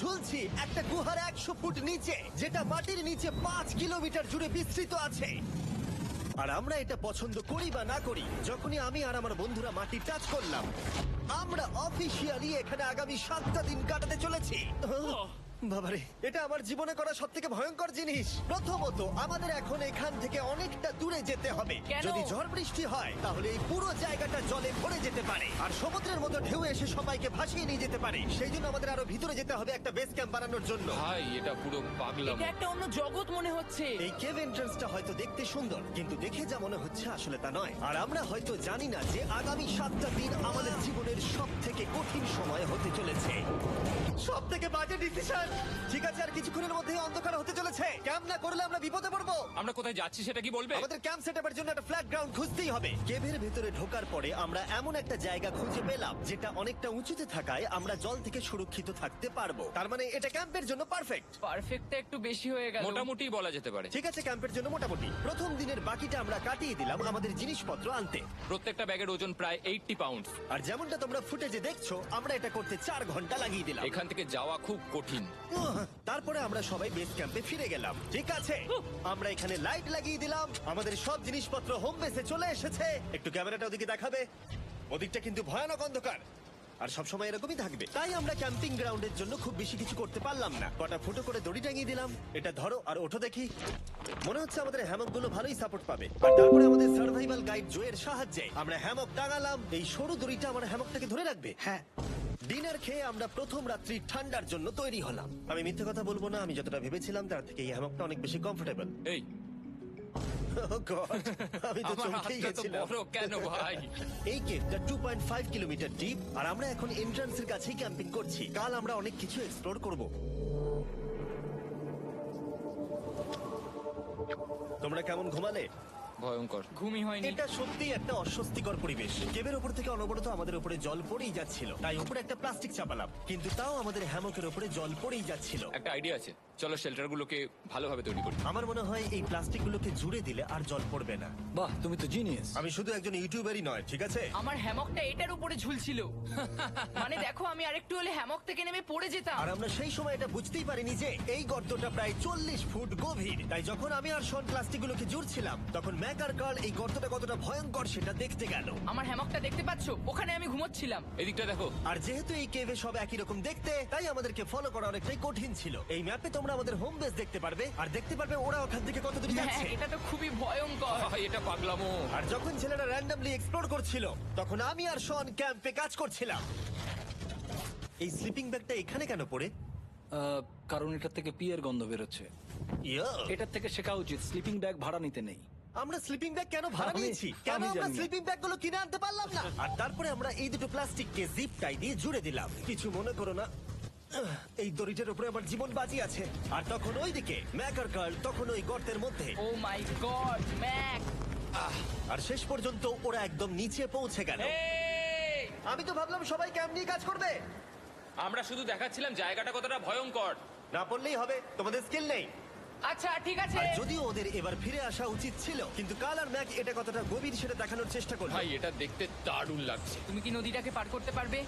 ঝুলছি একটা গুহার 100 ফুট নিচে, যেটা মাটির নিচে 5 কিলোমিটার জুড়ে বিস্তৃত আছে। আর আমরা এটা পছন্দ করি বা না করি, যখনই আমি আর আমার বন্ধুরা মাটি টাচ করলাম, আমরা অফিসিয়ালি এখানে আগামী 7টা দিন কাটাতে চলেছি। বাবারে, এটা আমার জীবনে করা সবথেকে ভয়ঙ্কর জিনিস। প্রথমত, আমাদের এখন এখান থেকে অনেকটা দূরে যেতে হবে। কেন? যদি ঝড় বৃষ্টি হয় তাহলে এই পুরো জায়গাটা জলে ভরে যেতে পারে, আর সমুদ্রের মতো ঢেউ এসে সবাইকে ভাসিয়ে নিয়ে যেতে পারে। সেই জন্য আমাদের আরো ভিতরে যেতে হবে একটা বেস ক্যাম্প বানানোর জন্য। ভাই এটা পুরো পাগলাম। এটা একটা অন্য জগৎ মনে হচ্ছে। এই কেভ এন্ট্রান্সটা হয়তো দেখতে সুন্দর, কিন্তু দেখে যা মনে হচ্ছে আসলে তা নয়। আর আমরা হয়তো জানি না যে আগামী 7টা দিন আমাদের জীবনের সব থেকে কঠিন সময় হতে চলেছে। সব থেকে বাজে ডিসিশন। ঠিক আছে, আর কিছুক্ষণের মধ্যেই অন্ধকার হতে চলেছে। ক্যাম্প না করলে আমরা বিপদে পড়বো। আমরা কোথায় যাচ্ছি সেটা কি বলবে? আমাদের ক্যাম্প সেটআপের জন্য একটা ফ্ল্যাট গ্রাউন্ড খুঁজতেই হবে। কেভের ভেতরে ঢোকার পরে আমরা এমন একটা জায়গা খুঁজে পেলাম যেটা অনেকটা উঁচুতে থাকায় আমরা জল থেকে সুরক্ষিত থাকতে পারবো। তার মানে এটা ক্যাম্পের জন্য পারফেক্ট। পারফেক্টটা একটু বেশি হয়ে গেল। মোটামুটি বলা যেতে পারে। ঠিক আছে, ক্যাম্পের জন্য মোটামুটি। প্রথম দিনের বাকিটা আমরা কাটিয়ে দিলাম আমাদের জিনিসপত্র আনতে। প্রত্যেকটা ব্যাগের ওজন প্রায় 80 পাউন্ড। আর যেমনটা তোমরা ফুটেজে দেখছো, আমরা এটা করতে 4 ঘন্টা লাগিয়ে দিলাম। এখান থেকে যাওয়া খুব কঠিন। তারপরে আমরা সবাই বেস ক্যাম্পে ফিরে গেলাম। ঠিক আছে, আমরা এখানে লাইট লাগিয়ে দিলাম। আমাদের সব জিনিসপত্র হোম বেসে চলে এসেছে। একটু ক্যামেরাটা ওদিকে দেখাবে? ওদিকটা কিন্তু ভয়ানক অন্ধকার, আর সবসময় এরকমই থাকবে। তাই আমরা ক্যাম্পিং গ্রাউন্ডের জন্য খুব বেশি কিছু করতে পারলাম না। কটা ফুটো করে দড়ি টাঙিয়ে দিলাম। এটা ধরো আর ওঠো দেখি। মনে হচ্ছে আমাদের হ্যামক গুলো ভালোই সাপোর্ট পাবে। আর তারপরে আমাদের সার্ভাইভাল গাইড জোয়ের সাহায্যে আমরা হ্যামক টাঙালাম। এই সরু দড়িটা আমার হ্যামকটাকে ধরে রাখবে। হ্যাঁ। ডিনার খেয়ে আমরা প্রথম রাত্রি ঠান্ডার জন্য তৈরি হলাম। আমি মিথ্যে কথা বলবো না, আমি যতটা ভেবেছিলাম তার থেকে এই হ্যামকটা অনেক বেশি কমফোর্টেবল। এই আমি তো আমার চমকেই হাতটা তো গেছিলাম। বড় কেন ভাই? এই কেভটা 2.5 কিলোমিটার ডিপ, আর আমরা এখন এন্ট্রান্সের কাছেই ক্যাম্পিং করছি। কাল আমরা অনেক কিছু এক্সপ্লোর করব। তোমরা কেমন ঘুমালে? ভয়ঙ্কর। ঘুমই হয়নি। এটা সত্যি একটা অস্বস্তিকর পরিবেশ। কেবের উপর থেকে অনবরত আমাদের উপরে জল পড়েই যাচ্ছিল, তাই উপরে একটা প্লাস্টিক চাপালাম, কিন্তু তাও আমাদের হ্যামকের উপরে জল পড়েই যাচ্ছিল। একটা আইডিয়া আছে, চলো শেল্টার গুলোকে ভালোভাবে তৈরি করি। আমার মনে হয় এই প্লাস্টিকগুলোকে জুড়ে দিলে আর জল পড়বে না। বাহ, তুমি তো জিনিয়াস। আমি শুধু একজন ইউটিউবারই নয়, ঠিক আছে? আমার হ্যামকটা এটার উপরে ঝুলছিল। মানে দেখো, আমি আরেকটু হলে হ্যামক থেকে নেমে পড়ে যেতাম। আর আমরা সেই সময় এটা বুঝতেই পারিনি যে এই গর্তটা প্রায় 40 ফুট গভীর। তাই যখন আমি আর শন প্লাস্টিকগুলোকে জুড়ছিলাম, তখন ম্যাক আর কার্ল এই গর্তটা কতটা ভয়ঙ্কর সেটা দেখতে গেল। আমার হ্যামকটা দেখতে পাচ্ছো? ওখানে আমি ঘুমোচ্ছিলাম। এদিকটা দেখো। আর যেহেতু এই কেভে সব একই রকম দেখতে, তাই আমাদেরকে ফলো করা অনেকটাই কঠিন ছিল। এই ম্যাপে তোমরা আমাদের হোম বেস দেখতে পারবে, আর দেখতে পারবে ওরা ওখান থেকে কত দূর হ্যাঁ, যাচ্ছে। এটা তো খুবই ভয়ঙ্কর। ভাই এটা পাগলামো। আর যখন ছেলেরা র্যান্ডমলি এক্সপ্লোর করছিল, তখন আমি আর শন ক্যাম্পে কাজ করছিলাম। এই স্লিপিং ব্যাগটা এখানে কেন পড়ে? কারণ এটার থেকে পিয়ের গন্ধ বেরোচ্ছে। ইয়া! এটার থেকে শেখা উচিত স্লিপিং ব্যাগ ভাড়া নিতে নেই। আমরা স্লিপিং ব্যাগ কেন ভাড়া আমি- নিয়েছি? কেন আমি আমরা জানি না। স্লিপিং ব্যাগ গুলো কিনে আনতে পারলাম না? আর তারপরে আমরা এই দুটো প্লাস্টিককে জিপ টাই দিয়ে জুড়ে দিলাম। কিছু মনে করো না, এই দড়িটার উপরে আমার জীবন বাজি আছে। আর তখন ওইদিকে ম্যাক আর কার্ল তখন ওই গর্তের মধ্যে। ও মাই গড, ম্যাক! আর শেষ পর্যন্ত ওরা একদম নিচে পৌঁছে গেল। এই! আমি তো ভাবলাম সবাই ক্যাম্প নিয়ে কাজ করবে। আমরা শুধু দেখাচ্ছিলাম জায়গাটা কতটা ভয়ঙ্কর। না পড়লেই হবে, তোমাদের স্কিল নেই। আচ্ছা ঠিক আছে। আর যদিও ওদের এবার ফিরে আসা উচিত ছিল, কিন্তু কাল আর ম্যাক এটা কতটা গভীর সেটা দেখানোর চেষ্টা করলো। ভাই এটা দেখতে দারুণ লাগছে। তুমি কি নদীটাকে পার করতে পারবে?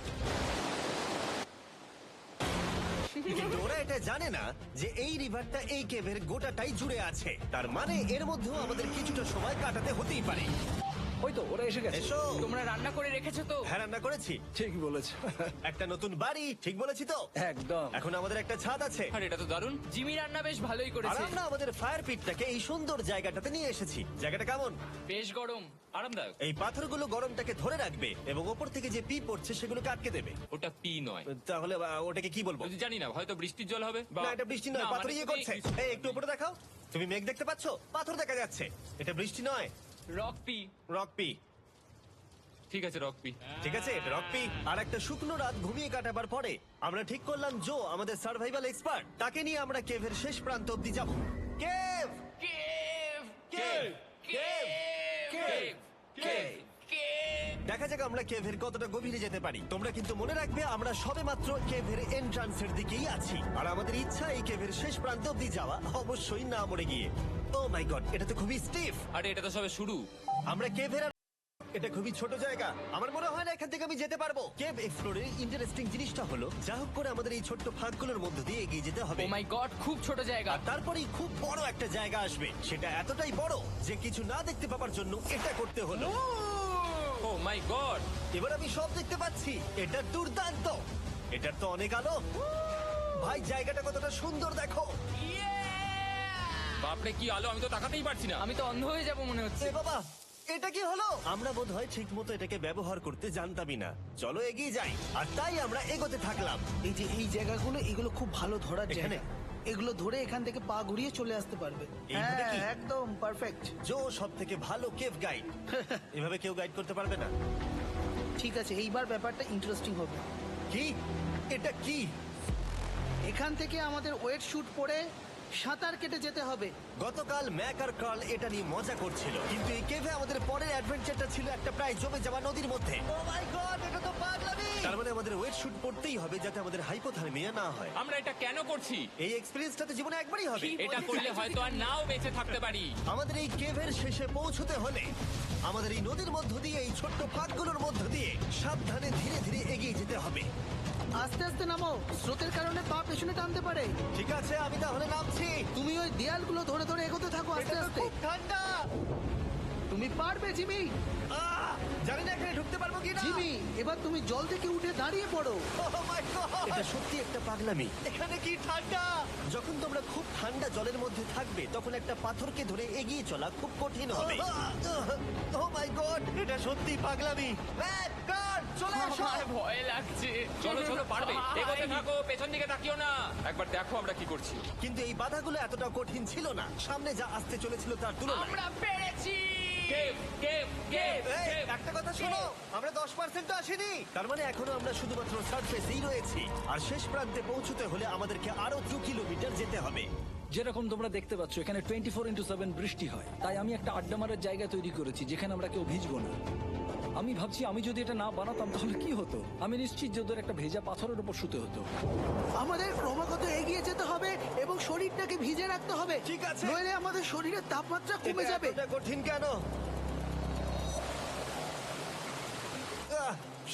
কিন্তু ওরা এটা জানে না যে এই রিভারটা এই কেভের গোটাটাই জুড়ে আছে। তার মানে এর মধ্যেও আমাদের কিছুটা সময় কাটাতে হতেই পারে। ওই তো ওরা এসে গেছে। এসো। তোমরা রান্না করে রেখেছো তো? হ্যাঁ, রান্না করেছি। ঠিক বলেছ। একটা নতুন বাড়ি, ঠিক বলেছি তো? একদম। এখন আমাদের একটা ছাদ আছে। আর এটা তো দারুণ। জিমি রান্না বেশ ভালোই আর করেছে। আমরা আমাদের ফায়ার পিটটাকে এই সুন্দর জায়গাটাতে নিয়ে এসেছি। জায়গাটা কেমন? বেশ গরম। আরামদায়ক। এই পাথরগুলো গরমটাকে ধরে রাখবে এবং ওপর থেকে যে পি পড়ছে সেগুলোকে আটকে দেবে। ওটা পি নয়। তাহলে ওটাকে কি বলবো? যদি জানি না, হয়তো বৃষ্টির জল হবে বা না, এটা বৃষ্টি নয়, না, পাথর মানে ইয়ে তুমি- করছে। এই একটু উপরে দেখাও। তুমি মেঘ দেখতে পাচ্ছো? পাথর দেখা যাচ্ছে। এটা বৃষ্টি নয়, রক পি। Rock P. ঠিক আছে রক পি। ঠিক আছে, এটা রক পি। আর একটা শুকনো রাত ঘুমিয়ে কাটাবার পরে আমরা ঠিক করলাম জো আমাদের সার্ভাইভাল এক্সপার্ট, তাকে নিয়ে আমরা কেভের শেষ প্রান্ত অব্দি যাব। Cave! Cave! Cave! Cave! Cave! Cave! Cave! দেখা যাক আমরা কেভের কতটা গভীরে যেতে পারি। তোমরা কিন্তু মনে রাখবে আমরা সবেমাত্র কেভের এন্ট্রান্সের দিকেই আছি, আর আমাদের ইচ্ছা এই কেভের শেষ প্রান্ত অব্দি যাওয়া, অবশ্যই না মরে গিয়ে। ও মাই গড, এটা তো খুবই স্টিফ। আরে এটা তো সবে শুরু। আমরা কেভের এটা খুবই ছোট জায়গা, আমার মনে হয় না এখান থেকে আমি যেতে পারবো। কেভ এক্সপ্লোরের ইন্টারেস্টিং জিনিসটা হলো যা হোক করে আমাদের এই ছোট্ট ফাঁকগুলোর মধ্য দিয়ে এগিয়ে যেতে হবে। ও মাই গড, খুব ছোট জায়গা। আর তারপরেই খুব বড় একটা জায়গা আসবে, সেটা এতটাই বড় যে কিছু না দেখতে পাওয়ার জন্য এটা করতে হলো। ও মাই গড! এবার আমি সব দেখতে পাচ্ছি, এটা দুর্দান্ত। এটার তো অনেক আলো। ভাই জায়গাটা কতটা সুন্দর দেখো। বাপরে কি আলো, আমি তো তাকাতেই পারছি না। আমি তো অন্ধ হয়ে যাব মনে হচ্ছে। এ বাবা, এটা কি হলো? আমরা বোধহয় ঠিক মতো এটাকে ব্যবহার করতে জানতামই না। চলো এগিয়ে যাই। আর তাই আমরা এগোতে থাকলাম। এই যে এই জায়গাগুলো এগুলো খুব ভালো ধরার এখানে? জায়গা। এগুলো ধরে এখান থেকে পা ঘুরিয়ে চলে আসতে পারবে। এইভাবে কি? হ্যাঁ, একদম পারফেক্ট। জো সব থেকে ভালো কেভ গাইড। এভাবে কেউ গাইড করতে পারবে না। ঠিক আছে, এইবার ব্যাপারটা ইন্টারেস্টিং হবে। কি? এটা কি? এখান থেকে আমাদের ওয়েট শুট পরে সাঁতার কেটে যেতে হবে। গতকাল ম্যাক আর কার্ল এটা নিয়ে মজা করছিল, কিন্তু এই কেভে আমাদের পরের অ্যাডভেঞ্চারটা ছিল একটা প্রায় জমে যাওয়া নদীর মধ্যে। ও মাই গড, এটা তো পাগলামি! তার মানে আমাদের ওয়েট শুট পড়তেই হবে যাতে আমাদের হাইপোথার্মিয়া না হয়। আমরা এটা কেন করছি? এই এক্সপেরিয়েন্সটা তো জীবনে একবারই হবে। এটা করলে হয়তো আর নাও বেঁচে থাকতে পারি। আমাদের এই কেভের শেষে পৌঁছতে হলে আমাদের এই নদীর মধ্য দিয়ে, এই ছোট্ট ফাঁকগুলোর মধ্য দিয়ে সাবধানে ধীরে ধীরে এগিয়ে যেতে হবে। আস্তে আস্তে নামো, স্রোতের কারণে পা পেছনে টানতে পারে। ঠিক আছে, আমি তাহলে নামছি। তুমি ওই দেয়ালগুলো ধরে ধরে এগোতে থাকো আস্তে এটা তো আস্তে। খুব ঠান্ডা। তুমি পারবে জিমি। জানি না এখানে ঢুকতে পারবো কি না। জিমি, এবার তুমি জল থেকে উঠে দাঁড়িয়ে পড়ো। এটা সত্যি একটা পাগলামি। এখানে কি ঠান্ডা! যখন তোমরা খুব ঠান্ডা জলের মধ্যে থাকবে তখন একটা পাথরকে ধরে এগিয়ে চলা খুব কঠিন হবে। ও মাই গড, এটা সত্যি পাগলামি। ম্যাক, কার, চলে আসো। আমার ভয় লাগছে। চলো চলো, পারবে। ভাই। এগোতে থাকো, পেছন দিকে তাকিও না। একবার দেখো আমরা কি করছি। কিন্তু এই বাধাগুলো এতটা কঠিন ছিল না সামনে যা আসতে চলেছিল তার তুলনায়। আমরা পেরেছি। কেভ কেভ কেভ এই, একটা কথা শোনো, আমরা 10% আসিনি। তার মানে এখনো আমরা শুধুমাত্র সার্ফেসেই রয়েছি, আর শেষ প্রান্তে পৌঁছতে হলে আমাদেরকে আরো 2 কিলোমিটার যেতে হবে। যেরকম তোমরা দেখতে পাচ্ছ এখানে 24/7 বৃষ্টি হয়, তাই আমি একটা আড্ডা মারার জায়গা তৈরি করেছি যেখানে আমরা কেউ ভিজবো না। আমি ভাবছি আমি যদি এটা না বানাতাম তাহলে কি হতো। আমি নিশ্চিত যে ওদের একটা ভেজা পাথরের উপর শুতে হতো। আমাদের ক্রমাগত এগিয়ে যেতে হবে এবং শরীরটাকে ভিজে রাখতে হবে। ঠিক আছে। নইলে আমাদের শরীরের তাপমাত্রা কমে এটা যাবে। এতটা কঠিন কেন?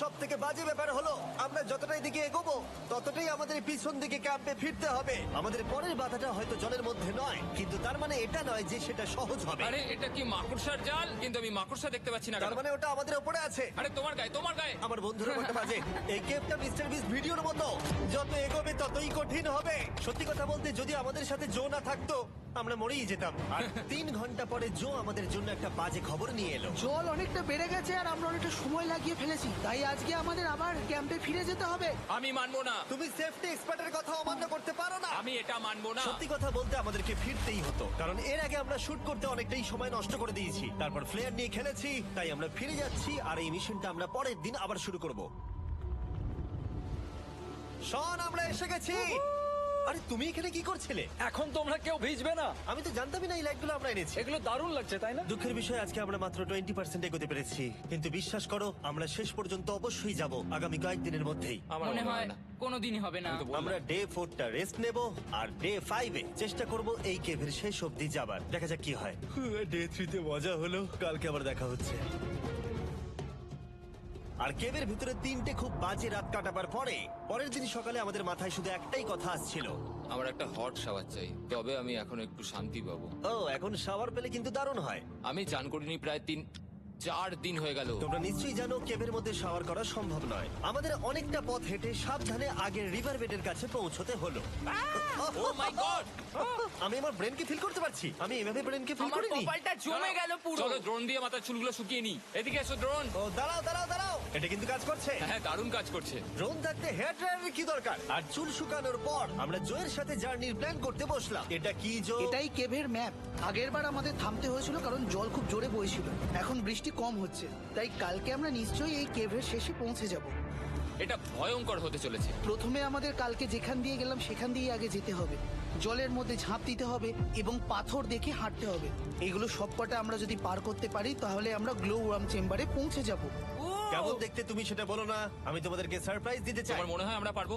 সব থেকে বাজে ব্যাপার হলো আমরা যতটাই দিকে এগোবো ততটাই আমাদের পিছন দিকে ক্যাম্পে ফিরতে হবে। আমাদের পরের বাধাটা হয়তো জলের মধ্যে নয়, কিন্তু তার মানে এটা নয় যে সেটা সহজ হবে। আরে এটা কি মাকড়সার জাল? কিন্তু আমি মাকড়সা দেখতে পাচ্ছি না। তার কেন? মানে ওটা আমাদের উপরে আছে। আরে তোমার গায়ে, তোমার গায়ে। আমার বন্ধুরা কত বাজে। এই গেমটা মিস্টার বিস ভিডিওর মতো, যত এগোবে ততই কঠিন হবে। সত্যি কথা বলতে যদি আমাদের সাথে জো না থাকতো আমরা মরেই যেতাম। আর 3 ঘন্টা পরে জো আমাদের জন্য একটা বাজে খবর নিয়ে এলো। জল অনেকটা বেড়ে গেছে আর আমরা অনেকটা সময় লাগিয়ে ফেলেছি, তাই আজকে আমাদের আবার ক্যাম্পে ফিরে যেতে হবে। আমি মানবো না। তুমি সেফটি এক্সপার্টের কথা অমান্য করতে পারো না। আমি এটা মানবো না। সত্যি কথা বলতে আমাদেরকে ফিরতেই হতো, কারণ এর আগে আমরা শুট করতে অনেকটাই সময় নষ্ট করে দিয়েছি। তারপর ফ্লেয়ার নিয়ে খেলেছি, তাই আমরা ফিরে যাচ্ছি আর এই মিশনটা আমরা পরের দিন আবার শুরু করব। শন, আমরা এসে গেছি। আরে তুমি এখানে কি করছিলে? এখন তোমরা কেউ ভিজবে না। আমি তো জানতামই না এই লাইটগুলো আমরা এনেছি। এগুলো দারুণ লাগছে তাই না? দুঃখের বিষয় আজকে আমরা মাত্র 20% এগোতে পেরেছি, কিন্তু বিশ্বাস করো আমরা শেষ পর্যন্ত অবশ্যই যাব আগামী কয়েকদিনের মধ্যেই। আমার মনে হয় কোনোদিনই হবে না। আমি তো বললাম। আমরা ডে 4টা রেস্ট নেব আর ডে 5 এ চেষ্টা করব এই কেভের শেষ অবধি যাবার। দেখা যাক কি হয়। ডে 3 তে মজা হলো, কালকে আবার দেখা হচ্ছে। আর কেভের ভিতরে 3টে খুব বাজে রাত কাটাবার পরে পরের দিন সকালে আমাদের মাথায় শুধু একটাই কথা আসছিল। আমার একটা হট শাওয়ার চাই, তবে আমি এখন একটু শান্তি পাবো। ও, এখন শাওয়ার পেলে কিন্তু দারুণ হয়। আমি চান করিনি প্রায় 3-4 দিন হয়ে গেল। তোমরা নিশ্চয়ই জানো কেভের মধ্যে শাওয়ার করা সম্ভব নয়। আমাদের অনেকটা পথ হেঁটে সাবধানে আগের রিভার বেডের কাছে পৌঁছতে হলো। ও মাই গড! আমি আমার ব্রেনকে ফিল করতে পারছি। আমি এভাবে ব্রেনকে ফিল আমার করিনি। কপালটা জমে গেল পুরো। চলো ড্রোন দিয়ে মাথার চুলগুলো শুকিয়ে নি। এদিকে এসো ড্রোন। ও দাঁড়াও দাঁড়াও দাঁড়াও, এটা কিন্তু কাজ করছে। হ্যাঁ, দারুণ কাজ করছে। ড্রোন থাকতে হেয়ার ড্রায়ারের কি দরকার? আর চুল শুকানোর পর আমরা জোয়ের সাথে জার্নির প্ল্যান করতে বসলাম। এটা কি জো? এটাই কেভের ম্যাপ। আগেরবার আমাদের থামতে হয়েছিল কারণ জল খুব জোরে বইছিল। এখন বৃষ্টি কম হচ্ছে, তাই কালকে আমরা নিশ্চয়ই এই কেভের শেষে পৌঁছে যাব। এটা ভয়ঙ্কর হতে চলেছে। প্রথমে আমাদের কালকে যেখান দিয়ে গেলাম সেখান দিয়ে আগে যেতে হবে। জলের মধ্যে ঝাঁপ দিতে হবে এবং পাথর দেখে হাঁটতে হবে। এগুলো সবকটা আমরা যদি পার করতে পারি তাহলে আমরা গ্লো ওয়ার্ম চেম্বারে পৌঁছে যাব। কেমন দেখতে তুমি সেটা বলো না, আমি তোমাদেরকে সারপ্রাইজ দিতে চাই। তোমার মনে হয় আমরা পারবো?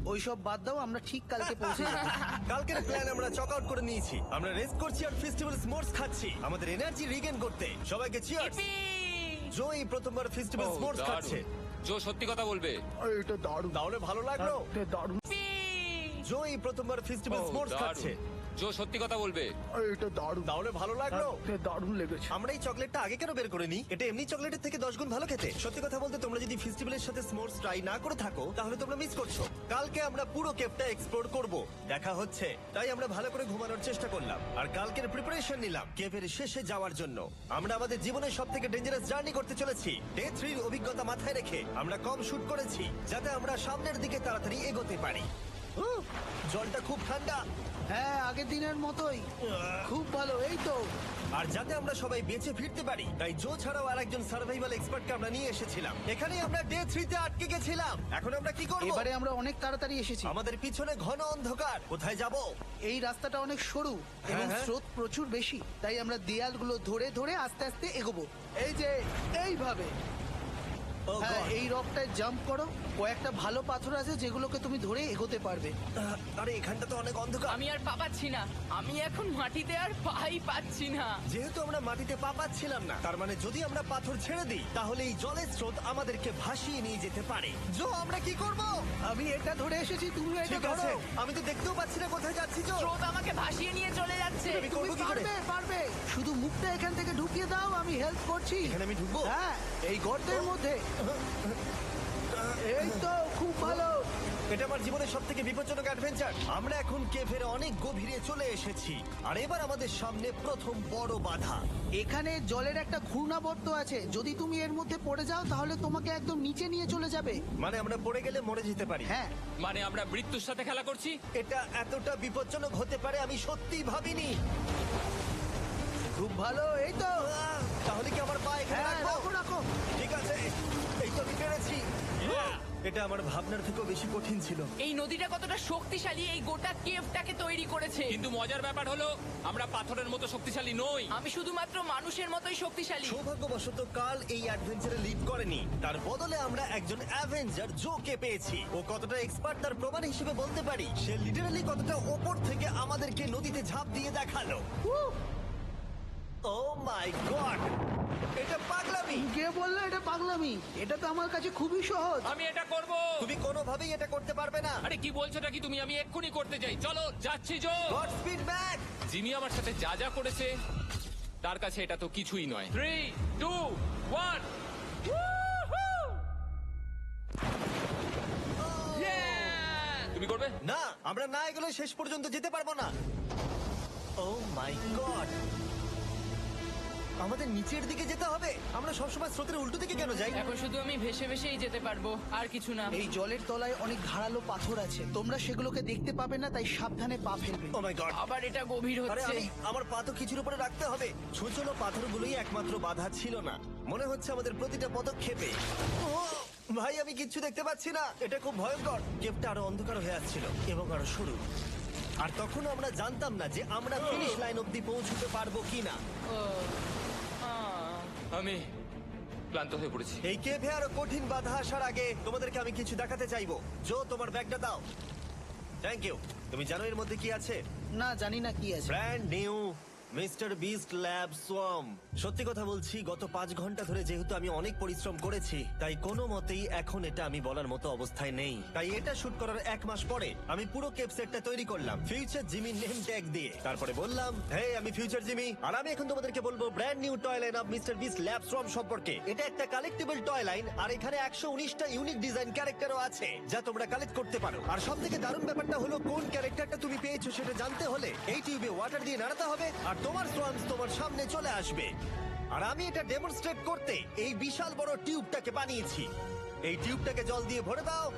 ও ওইসব বাদ দাও, আমরা ঠিক কালকে পৌঁছে যাবো। কালকের প্ল্যান আমরা চক আউট করে নিয়েছি। আমরা রেস্ট করছি আর ফেস্টিভ্যাল স্মোর্টস খাচ্ছি আমাদের এনার্জি রিগেন করতে। সবাইকে চিয়ার্স। Yippee! জো এই প্রথমবার ফেস্টিভ্যাল ও, স্মোর্টস দারুণ। খাচ্ছে। জো সত্যি কথা বলবে। এটা দারুণ, তাহলে ভালো লাগলো? এটা দারুণ, Yippee! জো এই প্রথমবার ফেস্টিভ্যাল ও, স্মোর্টস দারুণ। খাচ্ছে। জো সত্যি কথা বলবে। এটা দারুণ, তাহলে ভালো লাগলো? এটা দারুণ লেগেছে। আমরা এই চকলেটটা আগে কেন বের করিনি? এটা এমনি চকলেটের থেকে 10 গুণ ভালো খেতে। সত্যি কথা বলতে তোমরা যদি ফেস্টিভ্যালের সাথে স্মোর্টস ট্রাই না করে থাকো তাহলে তোমরা মিস করছো। কালকে আমরা পুরো কেপটা এক্সপ্লোর করব, দেখা হচ্ছে। তাই আমরা ভালো করে ঘুমানোর চেষ্টা করলাম আর কালকের প্রিপারেশন নিলাম কেভের শেষে যাওয়ার জন্য। আমরা আমাদের জীবনের সবথেকে ডেঞ্জারাস জার্নি করতে চলেছি। ডে 3 এর অভিজ্ঞতা মাথায় রেখে আমরা কম শুট করেছি যাতে আমরা সামনের দিকে তাড়াতাড়ি এগোতে পারি। জলটা খুব ঠান্ডা হ্যাঁ, আগের দিনের মতোই, খুব ভালো। এই তো আর যাতে আমরা সবাই বেঁচে ফিরতে পারি তাই জো ছাড়াও আরেকজন সার্ভাইভাল এক্সপার্টকে আমরা নিয়ে এসেছিলাম। এখানে আমরা ডে 3 তে আটকে গেছিলাম। এখন আমরা কি করব? এবারে আমরা অনেক তাড়াতাড়ি এসেছি। আমাদের পিছনে ঘন অন্ধকার। কোথায় যাব? এই রাস্তাটা অনেক সরু এবং হ্যাঁ। স্রোত প্রচুর বেশি, তাই আমরা দেয়ালগুলো ধরে ধরে আস্তে আস্তে এগোবো। এই যে এইভাবে। ও হ্যাঁ, God! এই রকটায় জাম্প করো। কয়েকটা ভালো পাথর আছে যেগুলোকে তুমি ধরে এগোতে পারবে। আরে এখানটা তো অনেক অন্ধকার। আমি আর পা পাচ্ছি না, আমি এখন মাটিতে আর পাই পাচ্ছি না। যেহেতু আমরা মাটিতে পা পাচ্ছিলাম না তার মানে যদি আমরা পাথর ছেড়ে দিই তাহলে এই জলের স্রোত আমাদেরকে ভাসিয়ে নিয়ে যেতে পারে। জো আমরা কি করব? আমি এটা ধরে এসেছি, তুমি এটা ঠিক আছে, ধরো। আমি তো দেখতেও পাচ্ছি না কোথায় যাচ্ছি। জো স্রোত আমাকে ভাসিয়ে নিয়ে চলে যাচ্ছে। আমি তুমি করবো কি করে? পারবে, পারবে। শুধু মুখটা এখান থেকে ঢুকিয়ে দাও, আমি হেল্প করছি। এখানে আমি ঢুকবো? হ্যাঁ, এই গর্তের মধ্যে। এই তো, খুব ভালো। এটা আমার জীবনের সব থেকে বিপজ্জনক অ্যাডভেঞ্চার। আমরা এখন কেভের অনেক গভীরে চলে এসেছি আর এবার আমাদের সামনে প্রথম বড় বাধা। এখানে জলের একটা ঘূর্ণাবর্ত আছে, যদি তুমি এর মধ্যে পড়ে যাও তাহলে তোমাকে একদম নিচে নিয়ে চলে যাবে। মানে আমরা পড়ে গেলে মরে যেতে পারি। হ্যাঁ, মানে আমরা মৃত্যুর সাথে খেলা করছি। এটা এতটা বিপজ্জনক হতে পারে আমি সত্যিই ভাবিনি। খুব ভালো। এই তো, তাহলে কি আমার পা এখানে হ্যাঁ, রাখবো? রাখো রাখো। ঠিক আছে, এই তো আমি পেরেছি। এটা আমার ভাবনার থেকেও বেশি কঠিন ছিল। এই নদীটা কতটা শক্তিশালী এই গোটা কেভটাকে তৈরি করেছে। কিন্তু মজার ব্যাপার হলো আমরা পাথরের মতো শক্তিশালী নই। আমি শুধুমাত্র মানুষের মতোই শক্তিশালী। সৌভাগ্যবশত কাল এই অ্যাডভেঞ্চারে লিড করেনি, তার বদলে আমরা একজন অ্যাভেঞ্জার জোকে পেয়েছি। ও কতটা এক্সপার্ট তার প্রমাণ হিসেবে বলতে পারি সে লিটারালি কতটা ওপর থেকে আমাদেরকে নদীতে ঝাঁপ দিয়ে দেখালো। ও মাই গড, এটা পাগলামি। কে বললো এটা পাগলামি? এটা তো আমার কাছে খুবই সহজ। আমি এটা করব। তুমি কোনোভাবেই এটা করতে পারবে না। আরে কি বলছোটা কি তুমি? আমি এক্ষুনি করতে চাই। চলো যাচ্ছি Joe. God speed back. Jimmy আমার সাথে যা যা করেছে তার কাছে এটা তো কিছুই নয়। 3, 2, 1। তুমি করবে? না, আমরা না এগুলো শেষ পর্যন্ত যেতে পারবো না। ও মাই গড, আমাদের নিচের দিকে যেতে হবে। আমরা সবসময় স্রোতের উল্টো দিকে কেন যাই? এখন শুধু আমি ভেসে ভেসেই যেতে পারবো, আর কিছু না। এই জলের তলায় অনেক ধারালো পাথর আছে, তোমরা সেগুলোকে দেখতে পাবে না, তাই সাবধানে পা ফেলবে। ও মাই গড, আবার এটা গভীর আরে হচ্ছে। আমার পা তো কিছুর উপরে রাখতে হবে। ছোট ছোট পাথরগুলোই একমাত্র বাধা ছিল না, মনে হচ্ছে আমাদের প্রতিটা পদক্ষেপে। ও, ভাই আমি কিচ্ছু দেখতে পাচ্ছি না, এটা খুব ভয়ঙ্কর। কেপটা আরো অন্ধকার হয়ে আসছিল এবং আরো সরু। আর তখন আমরা জানতাম না যে আমরা ফিনিশ লাইন অব্দি পৌঁছতে পারবো কিনা। আমি ক্লান্ত হয়ে পড়েছি। এই কেভে আরো কঠিন বাধা আসার আগে তোমাদেরকে আমি কিছু দেখাতে চাইবো। জো, তোমার ব্যাগটা দাও। Thank you. তুমি জানো এর মধ্যে কি আছে? না, জানি না কি আছে। Brand new mister beast lab swamp. সত্যি কথা বলছি, গত 5 ঘন্টা ধরে যেহেতু আমি অনেক পরিশ্রম করেছি তাই কোনো মতেই এখন এটা আমি বলার মতো অবস্থায় নেই। তাই এটা শুট করার 1 মাস পরে আমি পুরো কেপ সেটটা তৈরি করলাম ফিউচার জিমি নেম ট্যাগ দিয়ে। তারপরে বললাম, হে আমি ফিউচার জিমি আর আমি এখন তোমাদেরকে বলবো brand new toy line of mister beast lab swamp সম্পর্কে। এটা একটা কালেক্টিবল টয় লাইন আর এখানে 119টা ইউনিক ডিজাইন ক্যারেক্টারও আছে যা তোমরা কালেক্ট করতে পারো। আর সবথেকে দারুণ ব্যাপারটা হলো কোন ক্যারেক্টারটা তুমি পেয়েছো সেটা জানতে হলে এই টিউবে ওয়াটার দিয়ে নাড়াতে হবে আর তোমার সোয়ামস তোমার সামনে চলে আসবে। আর আমি এটা ডেমনস্ট্রেট করতে এই বিশাল বড় টিউবটাকে বানিয়েছি। এই টিউবটাকে জল দিয়ে ভরে দাও।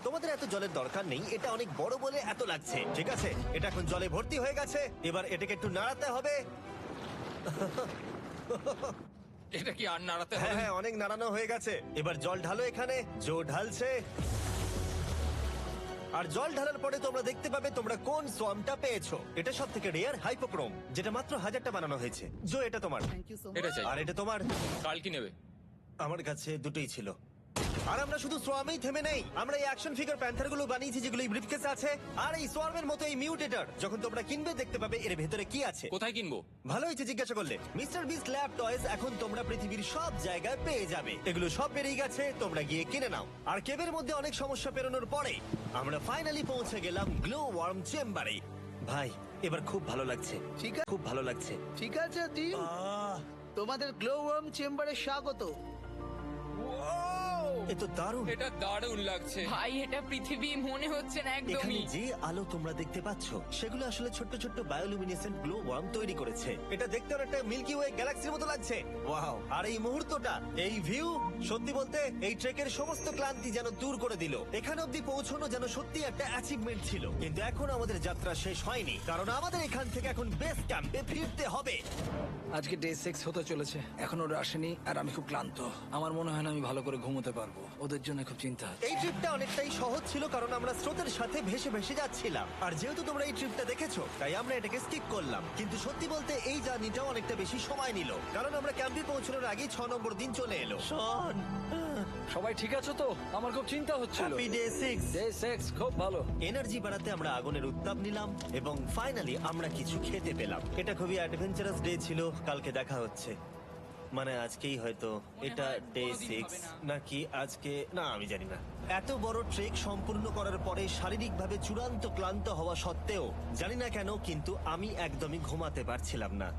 তোমাদের এত জলের দরকার নেই, এটা অনেক বড় বলে এত লাগছে। ঠিক আছে, এটা এখন জলে ভর্তি হয়ে গেছে। এবার এটাকে একটু নাড়াতে হবে। এটা কি আর নাড়াতে হ্যাঁ হবে? হ্যাঁ, অনেক নাড়ানো হয়ে গেছে। এবার জল ঢালো এখানে। জো ঢালছে। আর জল ঢালার পরে তোমরা দেখতে পাবে তোমরা কোন সোয়ামটা পেয়েছো। এটা সব থেকে রেয়ার হাইপোক্রোম, যেটা মাত্র 1000টা বানানো হয়েছে। জো, এটা তোমার। থ্যাংক ইউ সো এটা মাচ। চাই। আর এটা তোমার। কাল কি নেবে? আমার কাছে দুটোই ছিল। আর আমরা শুধু সোয়ামেই থেমে নেই, আমরা এই অ্যাকশন ফিগার প্যান্থার গুলো বানিয়েছি যেগুলো এই ব্রিফকেসে আছে। আর এই সোয়ার্মের মতো এই মিউটেটর যখন তোমরা কিনবে দেখতে পাবে এর ভেতরে কি আছে। কোথায় কিনবো? ভালো হয়েছে জিজ্ঞাসা করলে। মিস্টার বিস্ট ল্যাব টয়েস এখন তোমরা পৃথিবীর সব জায়গায় পেয়ে যাবে। এগুলো সব বেরিয়ে গেছে, তোমরা গিয়ে কিনে নাও। আর কেবের মধ্যে অনেক সমস্যা পেরোনোর পরে আমরা ফাইনালি পৌঁছে গেলাম গ্লো ওয়ার্ম চেম্বারে। ভাই এবার খুব ভালো লাগছে, ঠিক আছে। খুব ভালো লাগছে। ঠিক আছে টিম, তোমাদের গ্লো ওয়ার্ম চেম্বারে স্বাগত। এ তো দারুণ। এটা দারুণ লাগছে। ভাই এটা পৃথিবী মনে হচ্ছে না এখানে একদমই। যে আলো তোমরা দেখতে পাচ্ছ সেগুলো আসলে ছোট্ট ছোট্ট বায়োলুমিনেসেন্ট গ্লো ওয়ার্ম তৈরি করেছে। এটা দেখতে অনেকটা মিল্কি ওয়ে গ্যালাক্সির মতো লাগছে। ওয়াও! আর এই মুহূর্তটা, এই ভিউ, সত্যি বলতে এই ট্রেকের সমস্ত ক্লান্তি যেন দূর করে দিল। এখানে অব্দি পৌঁছানো যেন সত্যি একটা অ্যাচিভমেন্ট ছিল। কিন্তু এখন আমাদের যাত্রা শেষ হয়নি, কারণ আমাদের এখান থেকে এখন বেস ক্যাম্পে ফিরতে হবে। আজকে ডে 6 হতে চলেছে, এখনো ওরা আসেনি আর আমি খুব ক্লান্ত। আমার মনে হয় না আমি ভালো করে ঘুমোতে পারবো। ওদের জন্য খুব চিন্তা হচ্ছে। এই ট্রিপটা অনেকটাই সহজ ছিল কারণ আমরা স্রোতের সাথে ভেসে ভেসে যাচ্ছিলাম। আর যেহেতু তোমরা এই ট্রিপটা দেখেছো তাই আমরা এটাকে স্কিপ করলাম। কিন্তু সত্যি বলতে এই জার্নিটাও অনেকটা বেশি সময় নিল, কারণ আমরা ক্যাম্পে পৌঁছানোর আগেই 6 নম্বর দিন চলে এলো। শন, সবাই ঠিক আছে তো? আমার খুব চিন্তা হচ্ছিল। Happy day 6। ডে 6 খুব ভালো। এনার্জি বাড়াতে আমরা আগুনের উত্তাপ নিলাম এবং ফাইনালি আমরা কিছু খেতে পেলাম। এটা খুবই অ্যাডভেঞ্চারাস ডে ছিল। কালকে দেখা হচ্ছে, মানে আজকেই হয়তো। এটা ডে কোনোদিন 6 হবে না। নাকি আজকে, না আমি জানি না। এত বড় ট্রেক সম্পূর্ণ করার পরে শারীরিকভাবে চূড়ান্ত ক্লান্ত হওয়া সত্ত্বেও জানি না কেন কিন্তু আমি একদমই ঘুমাতে পারছিলাম না।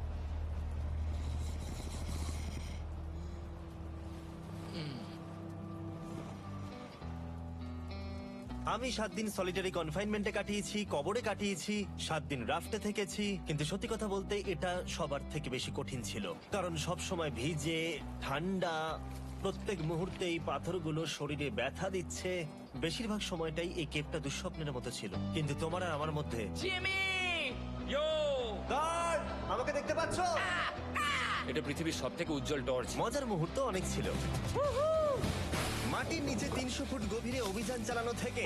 আমি 7 দিন সলিটারি কনফাইনমেন্টে কাটিয়েছি, কবরে কাটিয়েছি, 7 দিন রাফটে থেকেছি। কিন্তু সত্যি কথা বলতে এটা সবার থেকে বেশি কঠিন ছিল, কারণ সব সময় ভিজে, ঠান্ডা, প্রত্যেক মুহূর্তে এই পাথরগুলো শরীরে ব্যথা দিচ্ছে। বেশিরভাগ সময়টাই এই কেভটা দুঃস্বপ্নের মতো ছিল। কিন্তু তোমার আর আমার মধ্যে জিমি! ইয়ো! গার্ড, আমাকে দেখতে পাচ্ছ? এটা পৃথিবীর সবথেকে উজ্জ্বল টর্চ। মজার মুহূর্ত অনেক ছিল। মাটির নিচে 300 ফুট গভীরে অভিযান চালানো থেকে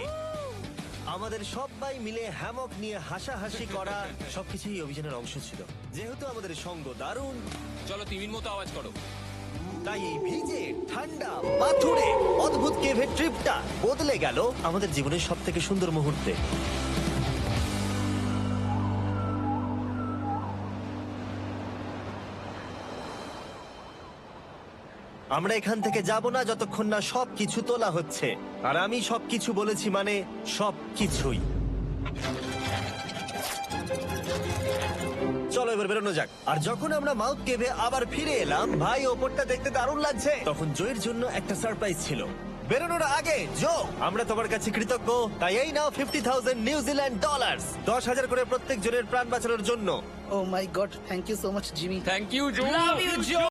আমাদের সবাই মিলে হ্যামক নিয়ে হাসাহাসি করা সবকিছুই এই অভিযানের অংশ ছিল। যেহেতু আমাদের সঙ্গ দারুণ, চলো তিমির মতো আওয়াজ করো। তাই এই ভিজে ঠান্ডা পাথুরে অদ্ভুত কেভের ট্রিপটা বদলে গেল আমাদের জীবনের সব থেকে সুন্দর মুহূর্তে। আমরা এখান থেকে যাব না যতক্ষণ না সবকিছু তোলা হচ্ছে। আর আমি সবকিছু বলেছি মানে সবকিছুই। চলো এবার বেরোনো যাক। আর যখন আমরা মাউথ কেভে আবার ফিরে এলাম, ভাই ওপরটা দেখতে দারুণ লাগছে। তখন জয়ের জন্য একটা সারপ্রাইজ ছিল। বেরোনোর আগে জো, আমরা তোমার কাছে কৃতজ্ঞ। তাই এই নাও 50,000 নিউজিল্যান্ড ডলার, 10,000 করে প্রত্যেক জনের প্রাণ বাঁচানোর জন্য। Oh my God, thank you so much Jimmy. Thank you Joe. Love you Joe!